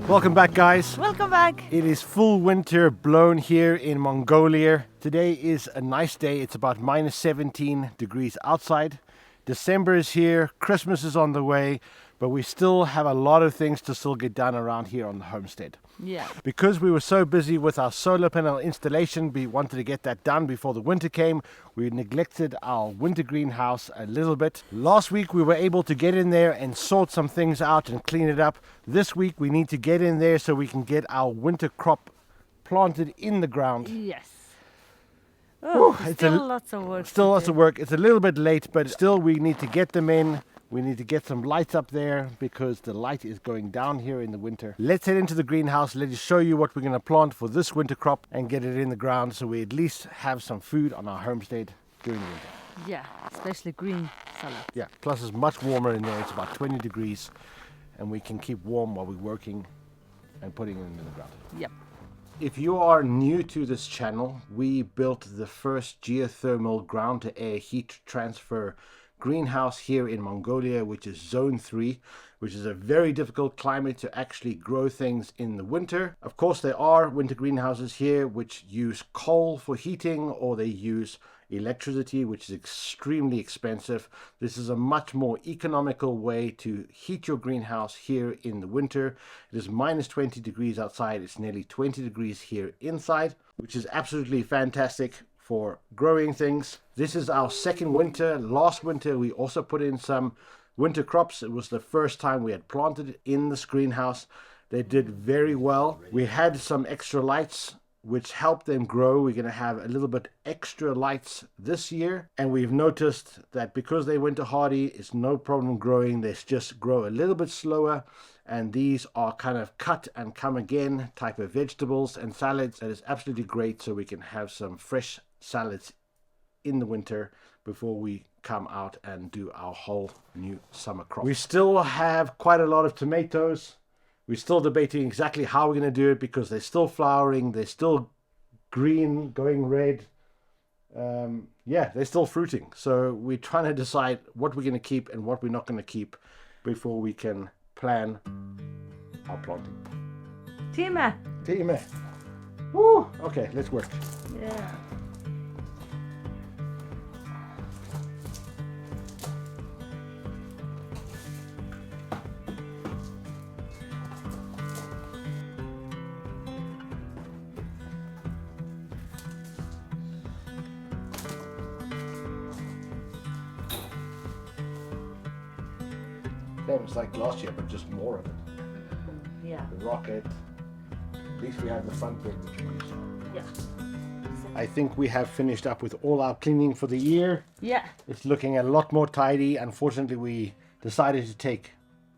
Welcome back, guys. Welcome back. It is full winter blown here in Mongolia. Today is a nice day. It's about minus 17 degrees outside. December is here, Christmas is on the way, but we still have a lot of things to still get done around here on the homestead. Yeah. Because we were so busy with our solar panel installation, we wanted to get that done before the winter came. We neglected our winter greenhouse a little bit. Last week we were able to get in there and sort some things out and clean it up. This week we need to get in there so we can get our winter crop planted in the ground. Yes. Oh, It's still lots of work. Still lots of work. It's a little bit late, but still we need to get them in. We need to get some lights up there because the light is going down here in the winter. Let's head into the greenhouse. Let us show you what we're going to plant for this winter crop and get it in the ground so we at least have some food on our homestead during the winter. Yeah, especially green salad. Yeah, plus it's much warmer in there. It's about 20 degrees and we can keep warm while we're working and putting it in the ground. Yep. If you are new to this channel, we built the first geothermal ground-to-air heat transfer greenhouse here in Mongolia, which is zone 3, which is a very difficult climate to actually grow things in the winter. Of course, there are winter greenhouses here which use coal for heating, or they use electricity, which is extremely expensive. This is a much more economical way to heat your greenhouse here in the winter. It is minus 20 degrees outside. It's nearly 20 degrees here inside, which is absolutely fantastic for growing things. This is our second winter. Last winter we also put in some winter crops. It was the first time we had planted in this greenhouse. They did very well. We had some extra lights which helped them grow. We're going to have a little bit extra lights this year, and we've noticed that because they're winter hardy, it's no problem growing. They just grow a little bit slower, and these are kind of cut and come again type of vegetables and salads. That is absolutely great, so we can have some fresh salads in the winter before we come out and do our whole new summer crop. We still have quite a lot of tomatoes. We're still debating exactly how we're going to do it because they're still flowering, they're still green, going red. Yeah, they're still fruiting. So we're trying to decide what we're going to keep and what we're not going to keep before we can plan our planting. Time. Woo! Okay, let's work. Yeah. Same as like last year, but just more of it. Yeah. The rocket. At least we have the front bit we can use. Yeah. I think we have finished up with all our cleaning for the year. Yeah. It's looking a lot more tidy. Unfortunately, we decided to take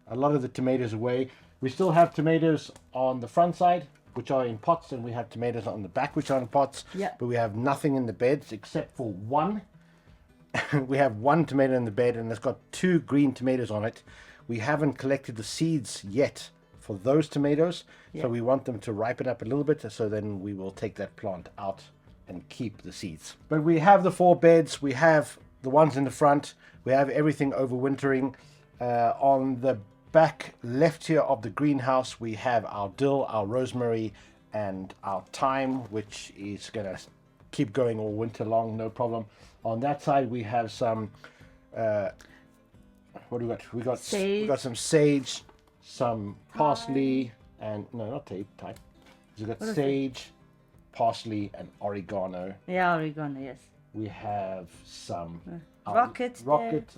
a lot of the tomatoes away. We still have tomatoes on the front side, which are in pots, and we have tomatoes on the back, which are in pots. Yeah. But we have nothing in the beds except for one. We have one tomato in the bed, and it's got 2 green tomatoes on it. We haven't collected the seeds yet for those tomatoes, so we want them to ripen up a little bit, so then we will take that plant out and keep the seeds. But we have the 4 beds. We have the ones in the front. We have everything overwintering. On the back left here of the greenhouse, we have our dill, our rosemary, and our thyme, which is going to keep going all winter long, no problem. On that side, we have some what do we got? We got some sage, some parsley, and no, not thyme. We got sage, parsley, and oregano. Yeah, oregano, yes. We have some rocket,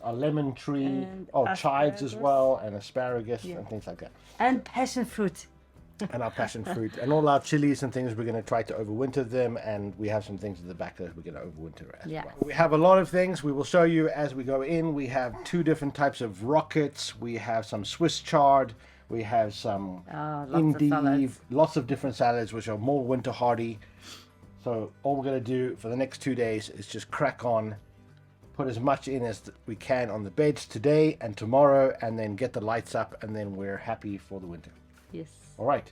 a lemon tree, and chives as asparagus. well, and asparagus and things like that. And passion fruit. And our passion fruit and all our chilies and things, we're going to try to overwinter them, and we have some things at the back that we're going to overwinter as well. We have a lot of things we will show you as we go in. We have 2 different types of rockets. We have some Swiss chard. We have some endive, lots of different salads which are more winter hardy. So all we're going to do for the next 2 days is just crack on, put as much in as we can on the beds today and tomorrow, and then get the lights up, and then we're happy for the winter. Yes. All right,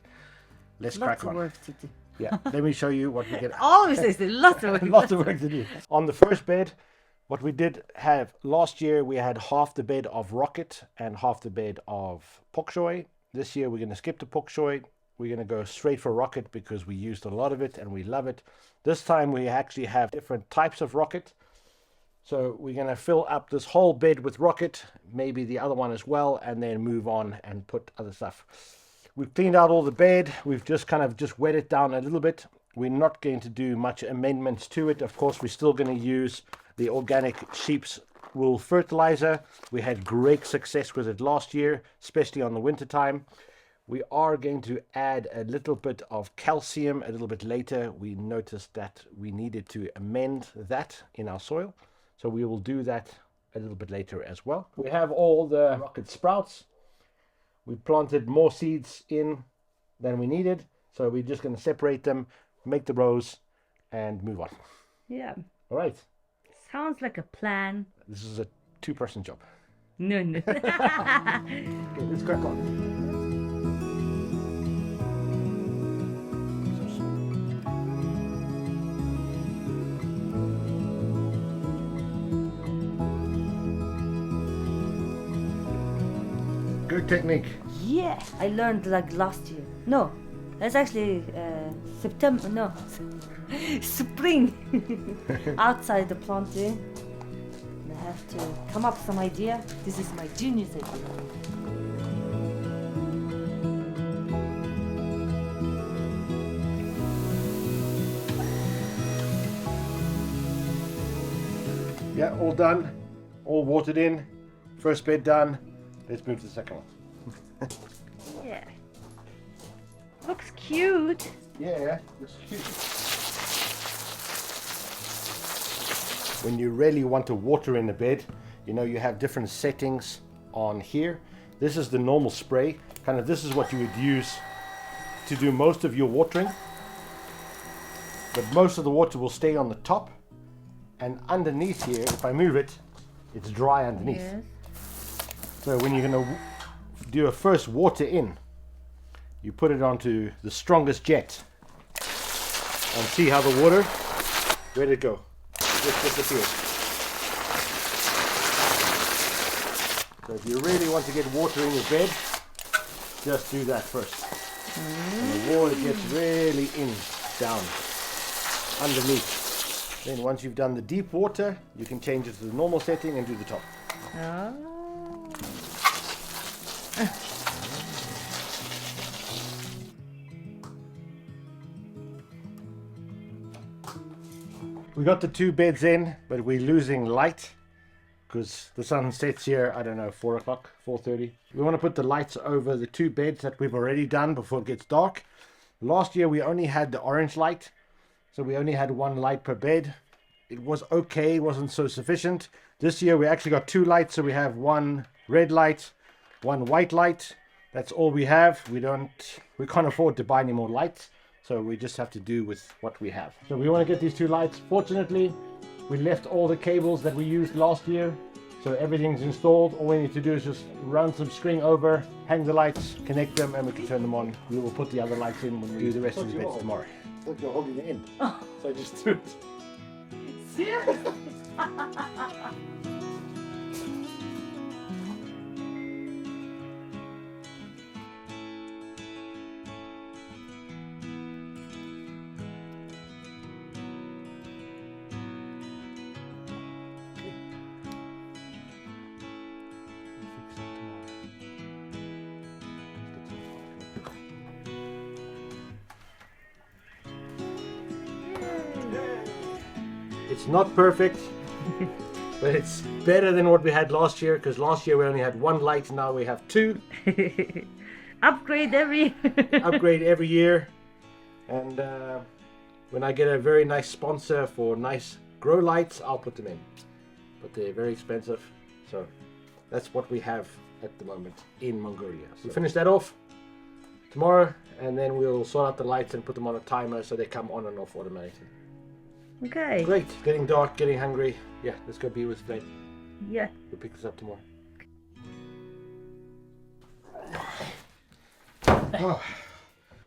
let's crack on. Lots of work to do. Yeah, let me show you what we get. Always there's lots of work. Lots of work to do. On the first bed, what we did have last year, we had half the bed of rocket and half the bed of pak choi. This year we're going to skip the pak choi. We're going to go straight for rocket because we used a lot of it and we love it. This time we actually have different types of rocket. So we're going to fill up this whole bed with rocket, maybe the other one as well, and then move on and put other stuff. We've cleaned out all the bed. We've just kind of just wet it down a little bit. We're not going to do much amendments to it. Of course, we're still going to use the organic sheep's wool fertilizer. We had great success with it last year, especially on the winter time. We are going to add a little bit of calcium a little bit later. We noticed that we needed to amend that in our soil. So we will do that a little bit later as well. We have all the rocket sprouts. We planted more seeds in than we needed. So we're just going to separate them, make the rows, and move on. Yeah. All right. Sounds like a plan. This is a two-person job. No, no. Okay, let's crack on. Good technique. Yeah, I learned like last year. No, that's actually September. No, spring. Outside the planting. I have to come up with some idea. This is my genius idea. Yeah, all done. All watered in. First bed done. Let's move to the second one. Yeah. Looks cute. Yeah, it's cute. When you really want to water in a bed, you know, you have different settings on here. This is the normal spray. Kind of this is what you would use to do most of your watering. But most of the water will stay on the top. And underneath here, if I move it, it's dry underneath. Yes. So when you're going to do a first water in, you put it onto the strongest jet and see how the water, where'd it go? Just disappeared. So if you really want to get water in your bed, just do that first. And the water gets really in, down, underneath. Then once you've done the deep water, you can change it to the normal setting and do the top. Oh. We got the two beds in, but we're losing light because the sun sets here, I don't know, 4 o'clock, 4:30. We want to put the lights over the two beds that we've already done before it gets dark. Last year we only had the orange light, so we only had one light per bed. It was okay, it wasn't so sufficient. This year we actually got two lights, so we have one red light, one white light. That's all we have. We can't afford to buy any more lights, so we just have to do with what we have. So we want to get these two lights. Fortunately, we left all the cables that we used last year, so everything's installed. All we need to do is just run some string over, hang the lights, connect them, and we can turn them on. We will put the other lights in when we do the rest of the beds tomorrow. I thought you were holding it in, so I just threw it. Serious? It's not perfect, but it's better than what we had last year, because last year we only had one light, now we have two. Upgrade every year. And when I get a very nice sponsor for nice grow lights, I'll put them in. But they're very expensive, so that's what we have at the moment in Mongolia. So we finish that off tomorrow, and then we'll sort out the lights and put them on a timer so they come on and off automatically. Okay. Great. Getting dark, getting hungry. Yeah, let's go be with Flame. Yeah. We'll pick this up tomorrow. Oh.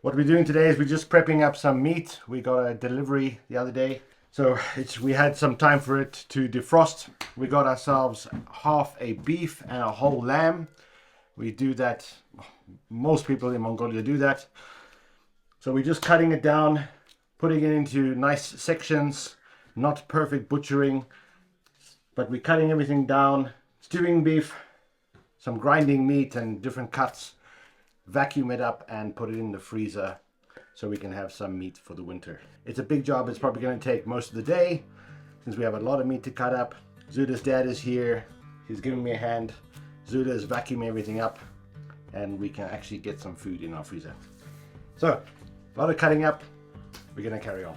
What we're doing today is we're just prepping up some meat. We got a delivery the other day, so we had some time for it to defrost. We got ourselves half a beef and a whole lamb. We do that. Most people in Mongolia do that. So we're just cutting it down, putting it into nice sections, not perfect butchering, but we're cutting everything down, stewing beef, some grinding meat and different cuts, vacuum it up and put it in the freezer so we can have some meat for the winter. It's a big job. It's probably going to take most of the day since we have a lot of meat to cut up. Zuda's dad is here. He's giving me a hand. Zuda is vacuuming everything up and we can actually get some food in our freezer. So, a lot of cutting up. We're going to carry on.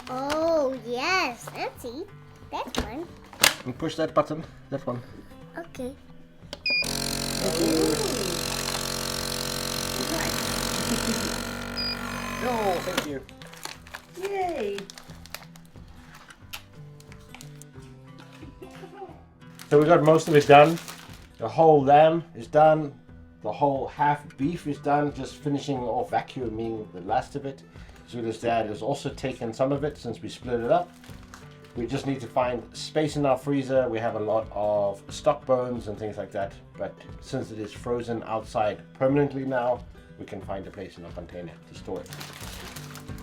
Oh, yes. Let's see. That one. And push that button. That one. Okay. Oh, thank you. Yay! So we got most of it done. The whole lamb is done. The whole half beef is done. Just finishing off vacuuming the last of it. Zuda's dad has also taken some of it since we split it up. We just need to find space in our freezer. We have a lot of stock bones and things like that. But since it is frozen outside permanently now, we can find a place in our container to store it.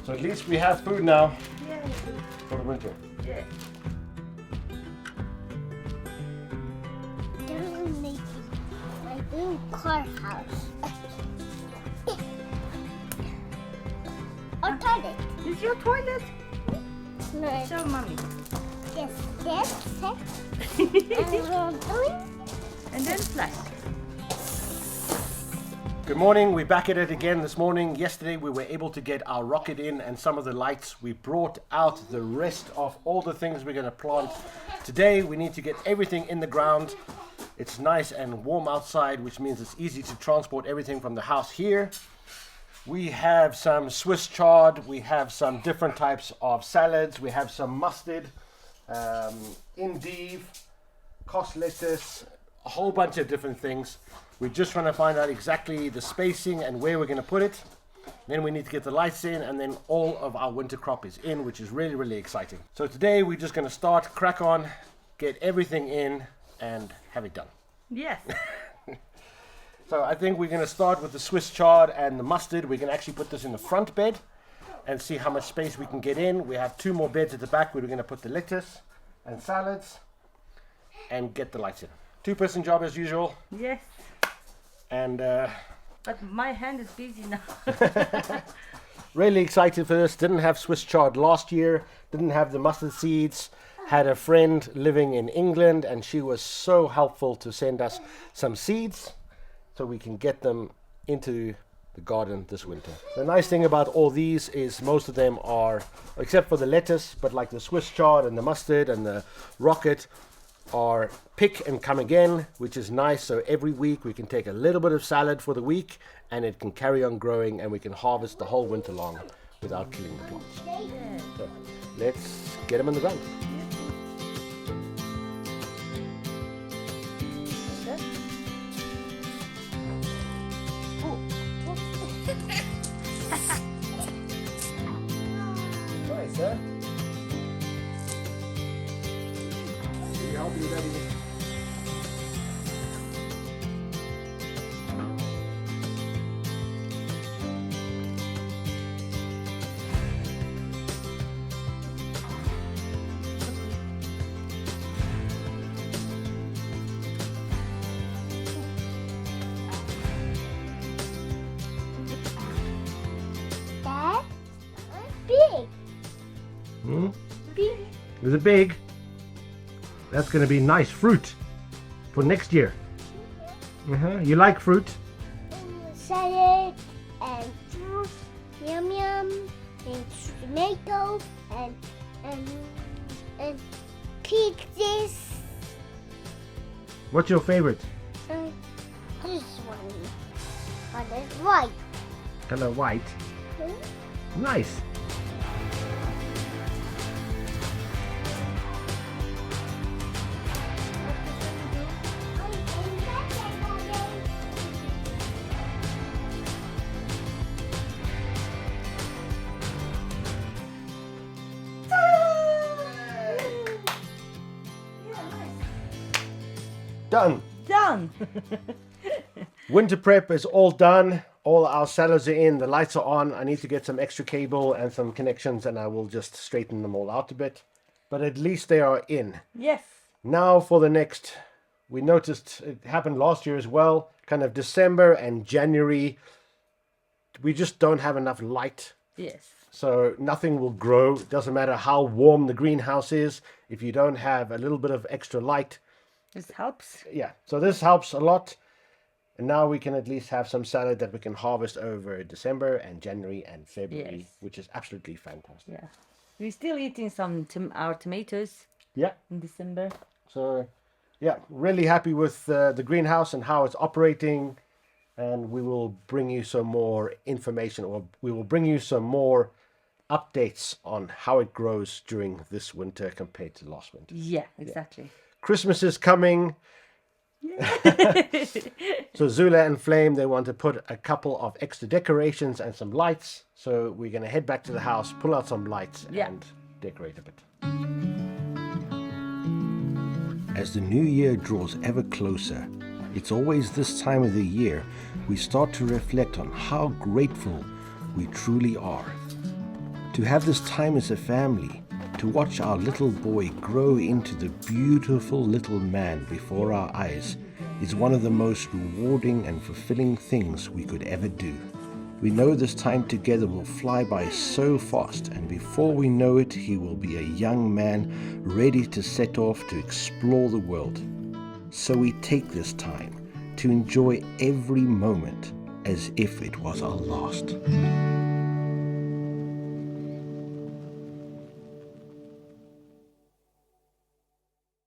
So at least we have food now Yay! for the winter. Yeah. They're making my new car house. Or toilet. Is your toilet? No, Show mommy. this, and And then flush. Good morning, we're back at it again this morning. Yesterday we were able to get our rocket in and some of the lights. We brought out the rest of all the things we're going to plant. Today we need to get everything in the ground. It's nice and warm outside, which means it's easy to transport everything from the house here. We have some Swiss chard, we have some different types of salads, we have some mustard, endive, cos lettuce, a whole bunch of different things. We're just trying to find out exactly the spacing and where we're going to put it. Then we need to get the lights in and then all of our winter crop is in, which is really, really exciting. So today we're just going to start, crack on, get everything in and have it done. Yes. So I think we're going to start with the Swiss chard and the mustard. We can actually put this in the front bed and see how much space we can get in. We have 2 more beds at the back where we're going to put the lettuce and salads and get the lights in. 2-person job as usual. Yes. And But my hand is busy now. really excited for this. Didn't have Swiss chard last year. Didn't have the mustard seeds. Had a friend living in England and she was so helpful to send us some seeds so we can get them into the garden this winter. The nice thing about all these is most of them are, except for the lettuce, but like the Swiss chard and the mustard and the rocket, are pick and come again, which is nice. So every week we can take a little bit of salad for the week and it can carry on growing and we can harvest the whole winter long without killing the plants. So let's get them in the ground. Nice, huh? Can you help me with that again? That's big. Big. Is it big? That's going to be nice fruit for next year. You like fruit? Salad and juice, yum yum, and tomato and pizzas. What's your favorite? This one, but it's white. Color white. Nice. Done. Done. Winter prep is all done. All our salads are in. The lights are on. I need to get some extra cable and some connections, and I will just straighten them all out a bit. But at least they are in. Yes. Now for the next, we noticed it happened last year as well, kind of December and January, we just don't have enough light. Yes. So nothing will grow. It doesn't matter how warm the greenhouse is. If you don't have a little bit of extra light. This helps. Yeah, so this helps a lot. And now we can at least have some salad that we can harvest over December and January and February, Yes. which is absolutely fantastic. Yeah. We're still eating some our tomatoes Yeah. in December. So, yeah, really happy with the greenhouse and how it's operating. And we will bring you some more information, or we will bring you some more updates on how it grows during this winter compared to last winter. Yeah, exactly. Christmas is coming. So Zula and Flame, they want to put a couple of extra decorations and some lights. So we're going to head back to the house, pull out some lights and decorate a bit. As the new year draws ever closer, it's always this time of the year we start to reflect on how grateful we truly are. To have this time as a family, to watch our little boy grow into the beautiful little man before our eyes, is one of the most rewarding and fulfilling things we could ever do. We know this time together will fly by so fast, and before we know it, he will be a young man ready to set off to explore the world. So we take this time to enjoy every moment as if it was our last.